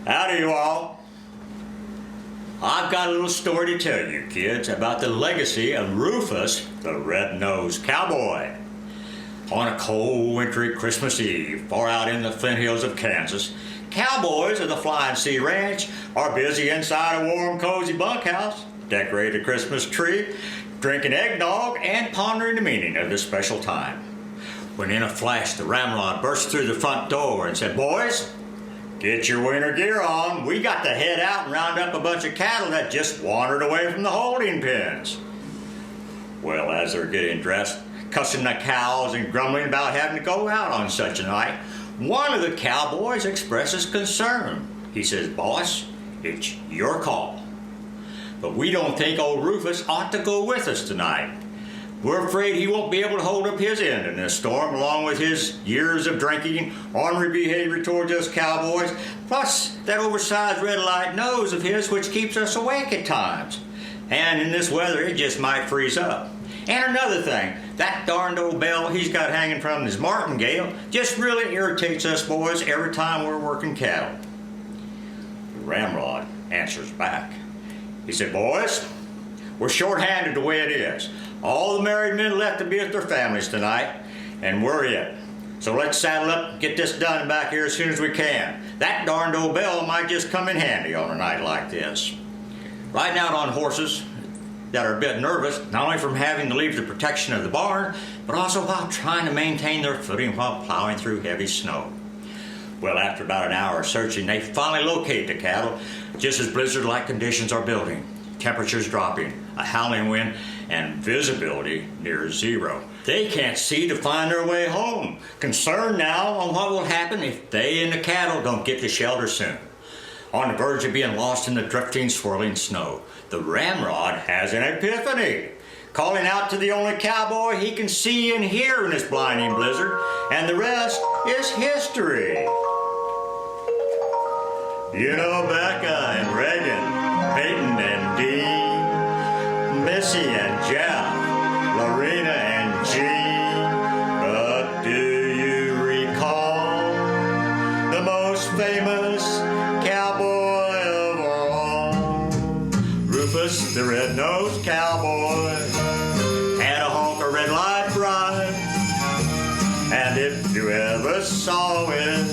Howdy, you all. I've got a little story to tell you, kids, about the legacy of Rufus, the red-nosed cowboy. On a cold, wintry Christmas Eve, far out in the Flint Hills of Kansas, cowboys of the Flying C Ranch are busy inside a warm, cozy bunkhouse, decorating a Christmas tree, drinking eggnog, and pondering the meaning of this special time. When in a flash, the ramrod burst through the front door and said, "Boys, get your winter gear on. We got to head out and round up a bunch of cattle that just wandered away from the holding pens." Well, as they're getting dressed, cussing the cows and grumbling about having to go out on such a night, one of the cowboys expresses concern. He says, "Boss, it's your call, but we don't think old Rufus ought to go with us tonight. We're afraid he won't be able to hold up his end in this storm, along with his years of drinking, ornery behavior towards us cowboys, plus that oversized red light nose of his which keeps us awake at times. And in this weather, it just might freeze up. And another thing, that darned old bell he's got hanging from his martingale just really irritates us boys every time we're working cattle." The ramrod answers back. He said, "Boys, we're short-handed the way it is. All the married men left to be with their families tonight, and we're it. So let's saddle up and get this done back here as soon as we can. That darned old bell might just come in handy on a night like this." Riding out on horses that are a bit nervous, not only from having to leave the protection of the barn, but also while trying to maintain their footing while plowing through heavy snow. Well, after about an hour of searching, they finally locate the cattle, just as blizzard-like conditions are building. Temperatures dropping, a howling wind, and visibility near zero. They can't see to find their way home, concerned now on what will happen if they and the cattle don't get to shelter soon. On the verge of being lost in the drifting, swirling snow, the ramrod has an epiphany, calling out to the only cowboy he can see and hear in this blinding blizzard, and the rest is history. You know Becca and Reagan, Peyton and Dee, Missy and Jeff, Lorena and Jean. But do you recall the most famous cowboy of all? Rufus, the red-nosed cowboy, had a honk of red light bright, and if you ever saw it,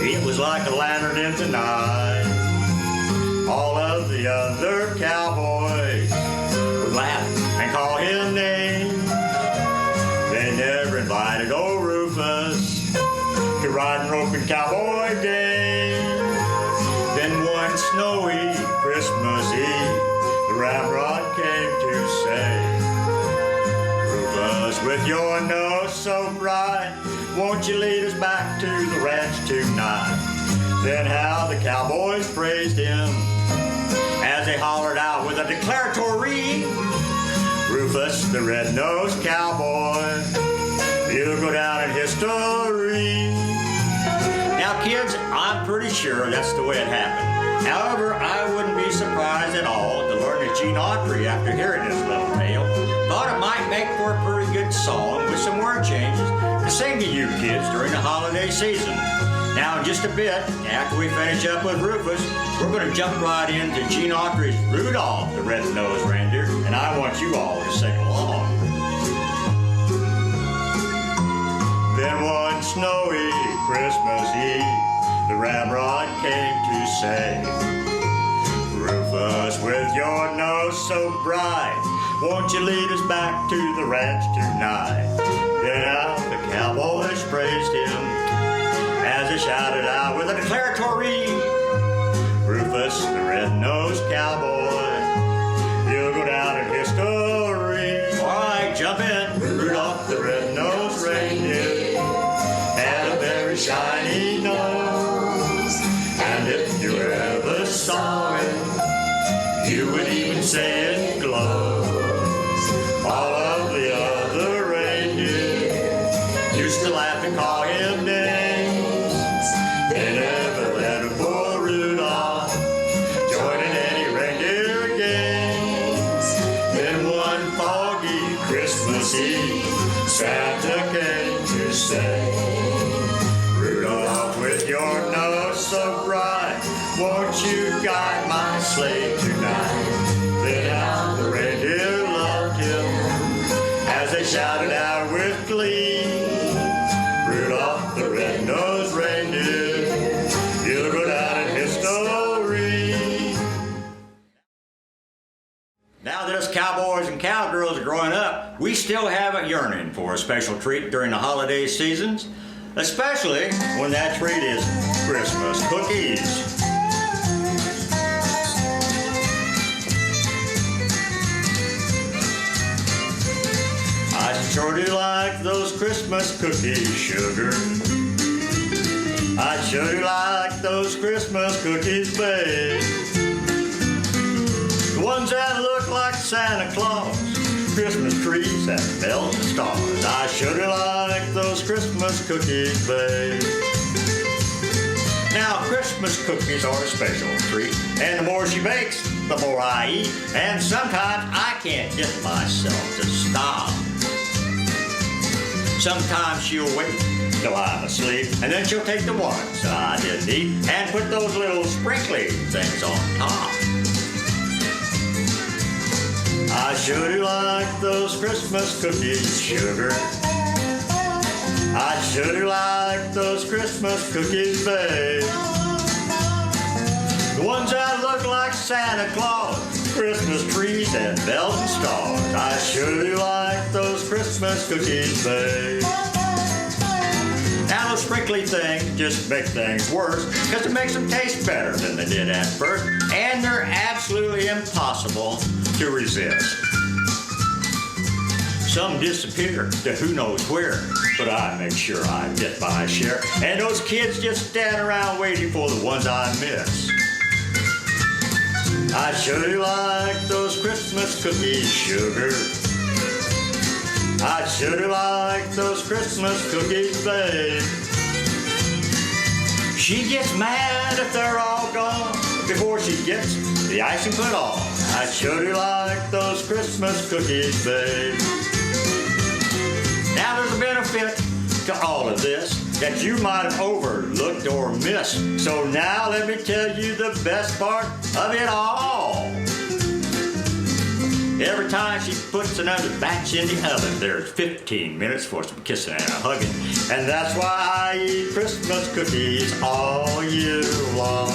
it was like a lantern in the night. All of the other cowboys would laugh and call him names. They never invited old Rufus to ride and roping cowboy games. Then one snowy Christmas Eve, the ramrod came to say, "Rufus, with your nose so bright, won't you lead us back to the ranch tonight?" Then how the cowboys praised him as they hollered out with a declaratory, "Rufus, the red-nosed cowboy, you'll go down in history." Now, kids, I'm pretty sure that's the way it happened. However, I wouldn't be surprised at all to learn that Gene Autry, after hearing this little tale, thought it might make for a pretty good song with some word changes to sing to you kids during the holiday season. Now, in just a bit, after we finish up with Rufus, we're going to jump right into Gene Autry's Rudolph the Red-Nosed Reindeer, and I want you all to sing along. Then one snowy Christmas Eve, the ramrod came to say, "Rufus, with your nose so bright, won't you lead us back to the ranch tonight?" Then out the cowboys praised him as they shouted out with a declaratory, "Rufus, the red-nosed cowboy, you'll go down in history." All right, jump in. Rudolph the red-nosed reindeer had a very shiny nose, and if you ever saw it, you would even say it glows. All of the other reindeer used to laugh and call him names. They never let a poor Rudolph join in any reindeer games. Then one foggy Christmas Eve, Santa came to say, "Rudolph, with your nose so bright, us cowboys and cowgirls are growing up, we still have a yearning for a special treat during the holiday seasons, especially when that treat is Christmas cookies. I sure do like those Christmas cookies, sugar. I sure do like those Christmas cookies, babe. The ones that look like Santa Claus, Christmas trees and bells and stars. I sure do like those Christmas cookies, babe. Now, Christmas cookies are a special treat, and the more she bakes, the more I eat, and sometimes I can't get myself to stop. Sometimes she'll wait till I'm asleep, and then she'll take the ones I didn't eat and put those little sprinkly things on top. I sure do like those Christmas cookies, sugar. I sure do like those Christmas cookies, babe. The ones that look like Santa Claus, Christmas trees and bells and stars. I sure do like those Christmas cookies, babe. Now those sprinkly things just make things worse because it makes them taste better than they did at first, and they're absolutely impossible to resist. Some disappear to who knows where, but I make sure I get my share, and those kids just stand around waiting for the ones I miss. I sure do like those Christmas cookies, sugar. I sure do like those Christmas cookies, babe. She gets mad if they're all gone before she gets the icing put on. I sure do like those Christmas cookies, babe. Now there's a benefit to all of this that you might have overlooked or missed. So now let me tell you the best part of it all. Every time she puts another batch in the oven, there's 15 minutes for some kissing and a hugging. And that's why I eat Christmas cookies all year long.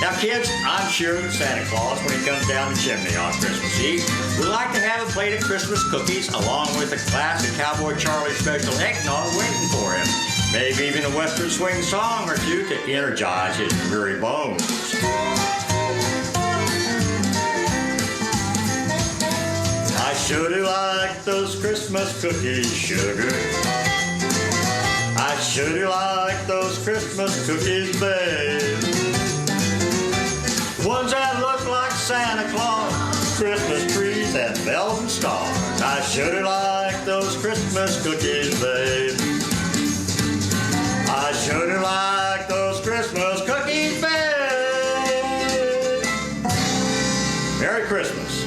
Now kids, I'm sure that Santa Claus, when he comes down the chimney on Christmas Eve, would like to have a plate of Christmas cookies along with a glass of Cowboy Charley special eggnog waiting for him. Maybe even a Western swing song or two to energize his weary bones. I sure do like those Christmas cookies, sugar. I sure do like those Christmas cookies, babe. Ones that look like Santa Claus, Christmas trees and bells and stars. I sure do like those Christmas cookies, babe. I sure do like those Christmas cookies, babe. Merry Christmas.